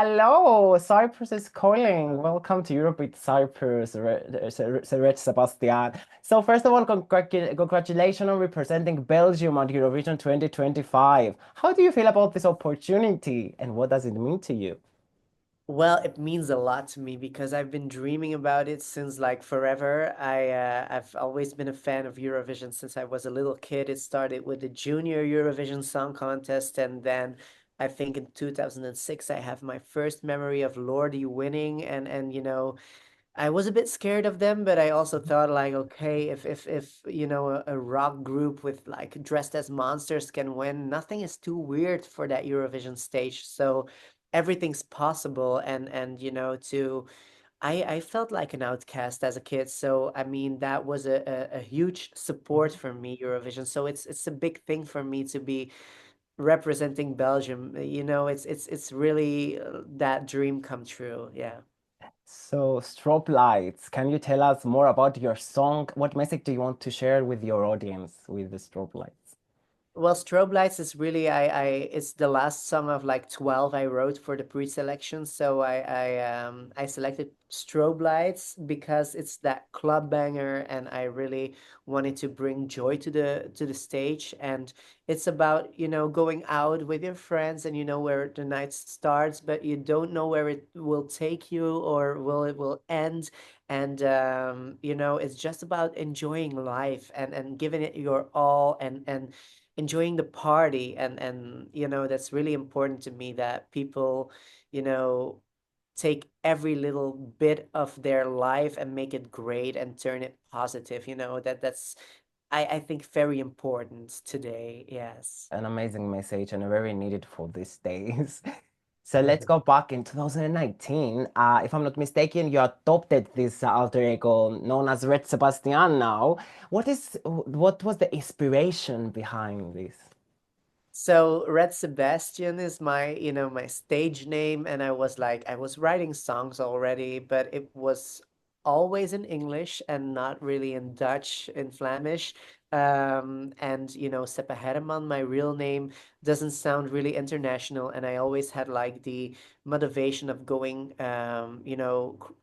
Hello, Cyprus is calling. Welcome to Europe with Cyprus, Sebastian. So first of all, congratulations on representing Belgium at Eurovision 2025. How do you feel about this opportunity and what does it mean to you? Well, it means a lot to me because I've been dreaming about it since like forever. I've always been a fan of Eurovision since I was a little kid. It started with the Junior Eurovision Song Contest, and then I think in 2006 I have my first memory of Lordi winning, and I was a bit scared of them, but I also thought like, okay, if a rock group with like dressed as monsters can win, nothing is too weird for that Eurovision stage. So everything's possible, and I felt like an outcast as a kid. So I mean that was a huge support for me, Eurovision. So it's a big thing for me to be representing Belgium. It's really that dream come true. Yeah. So strobe lights, can you tell us more about your song? What message do you want to share with your audience with the strobe lights? Well, Strobe Lights is really it's the last song of like 12 I wrote for the pre-selection. So I selected Strobe Lights because it's that club banger and I really wanted to bring joy to the stage. And it's about, going out with your friends and you know where the night starts, but you don't know where it will take you or will end. And it's just about enjoying life and giving it your all and enjoying the party and that's really important to me that people you know take every little bit of their life and make it great and turn it positive. That's I think very important today. Yes. An amazing message and very needed for these days. So let's go back in 2019. If I'm not mistaken, you adopted this alter ego known as Red Sebastian now. What was the inspiration behind this? So Red Sebastian is my stage name, and I was writing songs already, but it was always in English and not really in Dutch, in Flemish. And Seppe Herman, my real name, doesn't sound really international, and I always had like the motivation of going,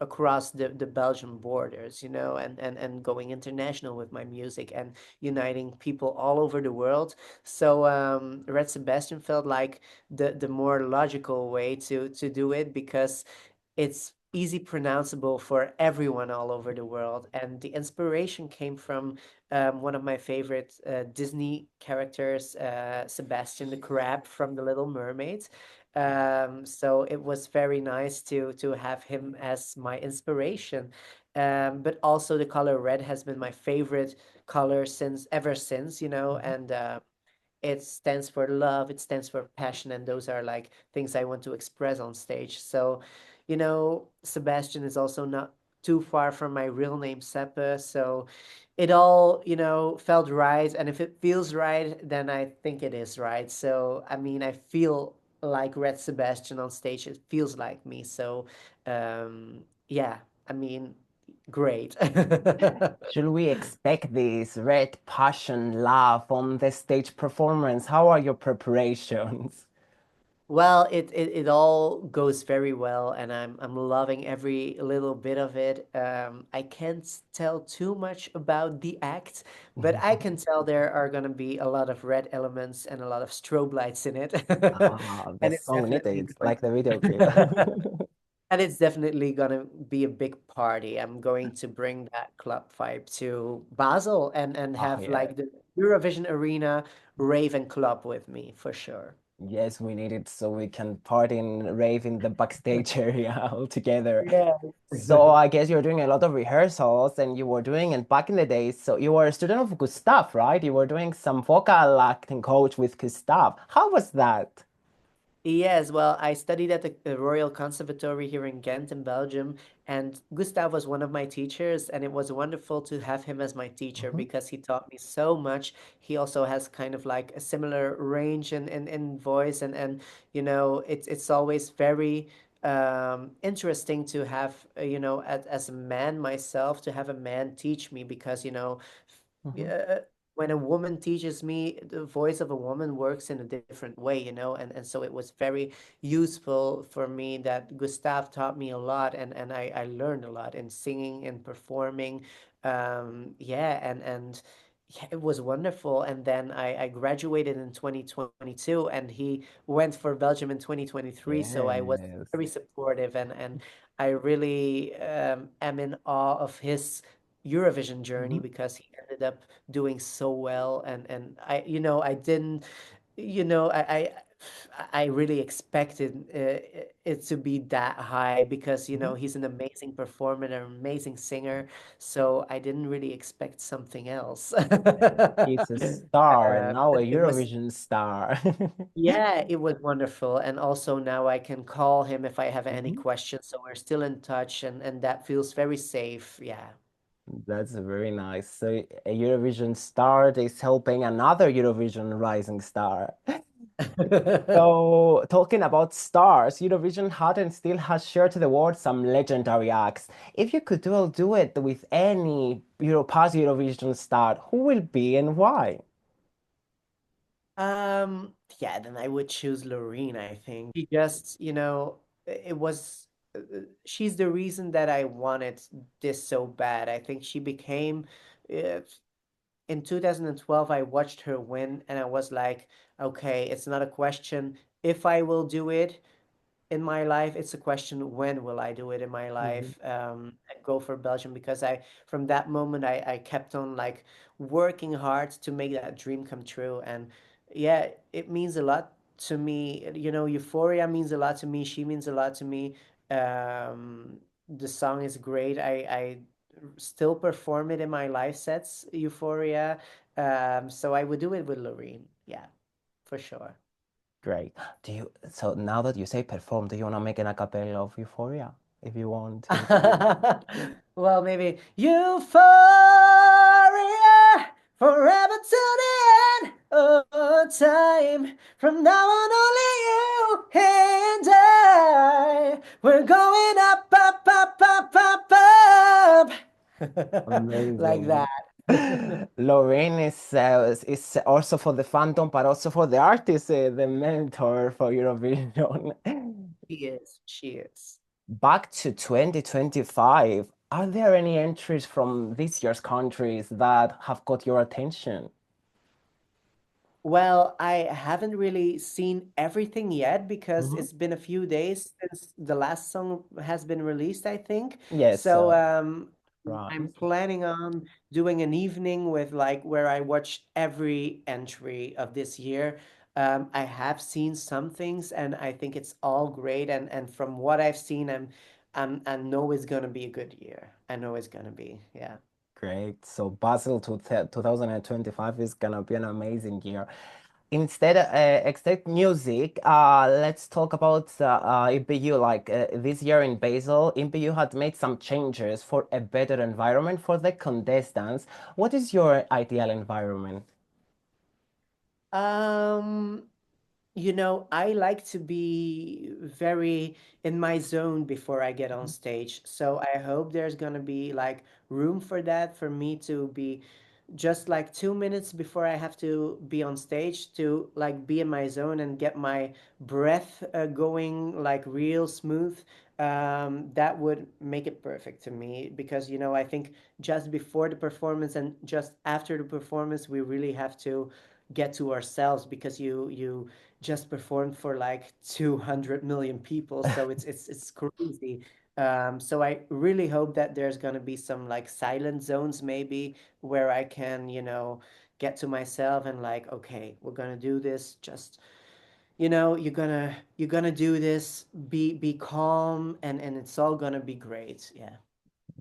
across the Belgian borders, and going international with my music and uniting people all over the world. So Red Sebastian felt like the more logical way to do it because it's easy pronounceable for everyone all over the world. And the inspiration came from one of my favorite Disney characters, Sebastian the Crab from The Little Mermaid. So it was very nice to have him as my inspiration. But also the color red has been my favorite color since ever since, and it stands for love, it stands for passion, and those are like things I want to express on stage. So, Sebastian is also not too far from my real name, Seppe. So it all, felt right. And if it feels right, then I think it is right. So, I mean, I feel like Red Sebastian on stage. It feels like me. So, yeah, I mean, great. Should we expect this red passion love on the stage performance? How are your preparations? Well, it all goes very well, and I'm loving every little bit of it. I can't tell too much about the act, but I can tell there are gonna be a lot of red elements and a lot of strobe lights in it, Ah, the and it's song definitely needed, going like the video clip. and it's definitely gonna be a big party. I'm going to bring that club vibe to Basel and Oh, have yeah. like the Eurovision arena rave and club with me for sure. Yes, we need it so we can party and rave in the backstage area all together. Yeah. So I guess you're doing a lot of rehearsals and you were doing it back in the days. So you were a student of Gustav, right? You were doing some vocal acting coach with Gustav. How was that? Yes, well, I studied at the Royal Conservatory here in Ghent in Belgium, and Gustav was one of my teachers, and it was wonderful to have him as my teacher Mhm. because he taught me so much. He also has kind of like a similar range in voice, and it's always very interesting to have, as a man myself, to have a man teach me because, Mhm. when a woman teaches me, the voice of a woman works in a different way, you know, and so it was very useful for me that Gustav taught me a lot, and I learned a lot in singing and performing. Yeah, and yeah, it was wonderful. And then I graduated in 2022, and he went for Belgium in 2023. So I was Yes. very supportive, and I really am in awe of his Eurovision journey Mhm. because he ended up doing so well. And I, you know, I didn't, you know, I really expected it to be that high because, you know, Mhm. he's an amazing performer, an amazing singer. So I didn't really expect something else. He's a star, now But a it was, Eurovision star. yeah, it was wonderful. And also now I can call him if I have any Mhm. questions. So we're still in touch, and that feels very safe. Yeah. That's very nice. So a Eurovision star is helping another Eurovision rising star. So talking about stars, Eurovision had and still has shared to the world some legendary acts. If you could do it with any past Eurovision star, who will be and why? Yeah, then I would choose Loreen, I think. She just, you know, it was, she's the reason that I wanted this so bad. I think she became, uh, in 2012, I watched her win and I was like, okay, it's not a question if I will do it in my life. It's a question, when will I do it in my Mhm. life, and go for Belgium, because I from that moment I kept on like working hard to make that dream come true. And yeah, it means a lot to me. You know, Euphoria means a lot to me. She means a lot to me. The song is great. I still perform it in my live sets, Euphoria. So I would do it with Loreen. Yeah, for sure. Great. So now that you say perform, do you want to make an a cappella of Euphoria? If you want to. Well, maybe Euphoria forever till the end of time. From now on, only you and I. We're going up, up, up, up, up, up. Like Amazing. that. Lorraine is also for the fandom, but also for the artist, the mentor for Eurovision. She is. She is. Back to 2025, are there any entries from this year's countries that have got your attention? Well, I haven't really seen everything yet because Mhm. it's been a few days since the last song has been released, I think. Yes, So I'm France. planning on doing an evening with like where I watch every entry of this year. I have seen some things and I think it's all great. And from what I've seen, I know it's gonna be a good year. I know it's gonna be, yeah. Great. So Basel to 2025 is gonna be an amazing year. Instead, except music, let's talk about IPU. Like this year in Basel, IPU had made some changes for a better environment for the contestants. What is your ideal environment? Um, You know, I like to be very in my zone before I get on stage. So I hope there's gonna be like room for that, for me to be just like 2 minutes before I have to be on stage to like be in my zone and get my breath going like real smooth. That would make it perfect to me because, you know, I think just before the performance and just after the performance, we really have to get to ourselves because you just performed for like 200 million people, so it's crazy. So I really hope that there's gonna be some like silent zones maybe where I can, you know, get to myself and like, okay, we're gonna do this. Just, you know, you're gonna do this. Be calm, and it's all gonna be great. Yeah.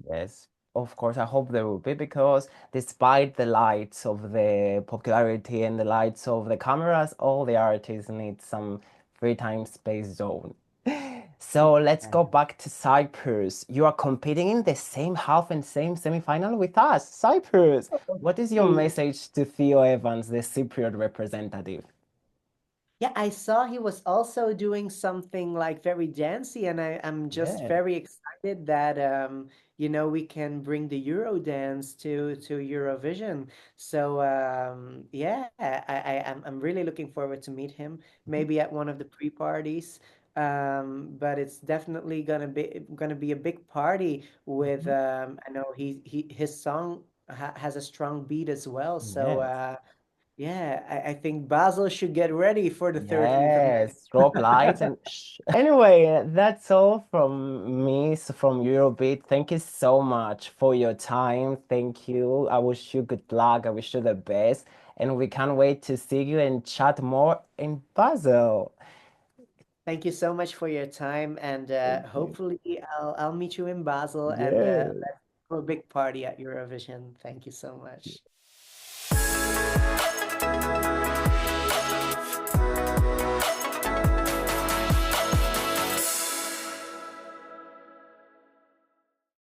Yes, of course, I hope there will be because despite the lights of the popularity and the lights of the cameras, all the artists need some free time space zone. So let's go Yeah. back to Cyprus. You are competing in the same half and same semi-final with us, Cyprus. What is your Hey. message to Theo Evans, the Cypriot representative? Yeah, I saw he was also doing something like very dancey, and I'm just Yeah. very excited that you know, we can bring the Euro dance to Eurovision. So yeah, I'm really looking forward to meet him, maybe at one of the pre-parties. But it's definitely gonna be a big party with Mhm. I know his song has a strong beat as well. So Yes. yeah, I think Basel should get ready for the 13th of May. Yes, drop lights and shh. Anyway, that's all from me, from Eurobeat. Thank you so much for your time. Thank you. I wish you good luck. I wish you the best. And we can't wait to see you and chat more in Basel. Thank you so much for your time, and Thank you. hopefully I'll meet you in Basel, and Yes. let's have a big party at Eurovision. Thank you so much.